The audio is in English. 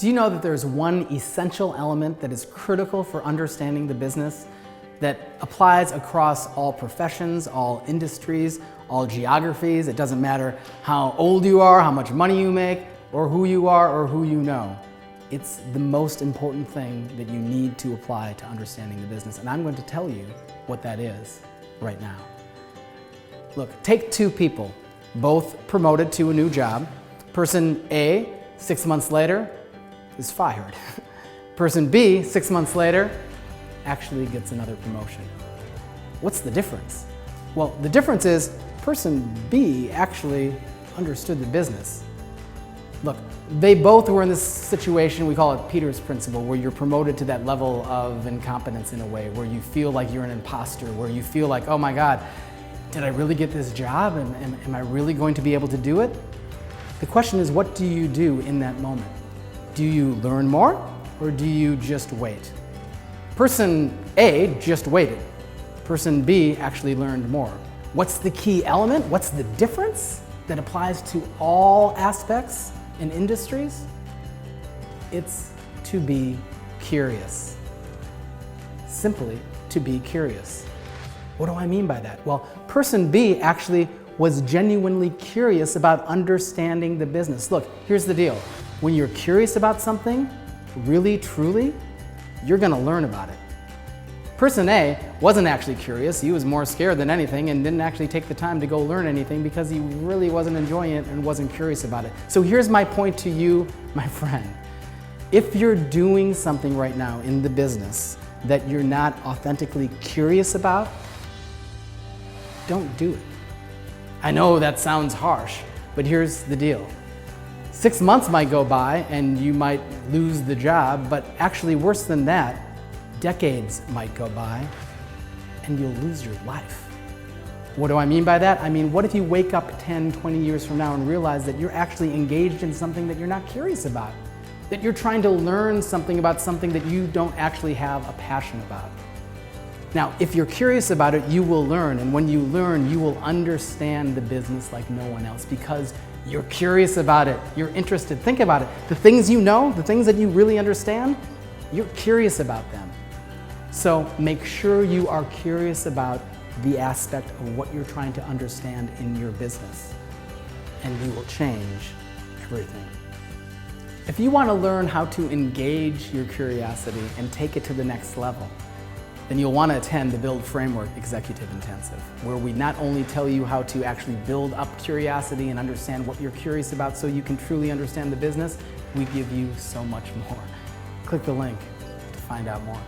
Do you know that there's one essential element that is critical for understanding the business that applies across all professions, all industries, all geographies? It doesn't matter how old you are, how much money you make, or who you are or who you know. It's the most important thing that you need to apply to understanding the business. And I'm going to tell you what that is right now. Look, take two people, both promoted to a new job. Person A, 6 months later, is fired. Person B, 6 months later, actually gets another promotion. What's the difference? Well, the difference is person B actually understood the business. Look, they both were in this situation, we call it Peter's principle, where you're promoted to that level of incompetence in a way, where you feel like you're an imposter, where you feel like, oh my God, did I really get this job? And am I really going to be able to do it? The question is, what do you do in that moment? Do you learn more, or do you just wait? Person A just waited. Person B actually learned more. What's the key element? What's the difference that applies to all aspects in industries? It's to be curious. Simply to be curious. What do I mean by that? Well, person B actually was genuinely curious about understanding the business. Look, here's the deal. When you're curious about something, really, truly, you're gonna learn about it. Person A wasn't actually curious. He was more scared than anything and didn't actually take the time to go learn anything because he really wasn't enjoying it and wasn't curious about it. So here's my point to you, my friend. If you're doing something right now in the business that you're not authentically curious about, don't do it. I know that sounds harsh, but here's the deal. 6 months might go by and you might lose the job, but actually worse than that, decades might go by and you'll lose your life. What do I mean by that? I mean, what if you wake up 10, 20 years from now and realize that you're actually engaged in something that you're not curious about? That you're trying to learn something about something that you don't actually have a passion about? Now, if you're curious about it, you will learn, and when you learn, you will understand the business like no one else because you're curious about it, you're interested. Think about it. The things you know, the things that you really understand, you're curious about them. So make sure you are curious about the aspect of what you're trying to understand in your business, and you will change everything. If you want to learn how to engage your curiosity and take it to the next level, then you'll want to attend the Build Framework Executive Intensive, where we not only tell you how to actually build up curiosity and understand what you're curious about so you can truly understand the business, we give you so much more. Click the link to find out more.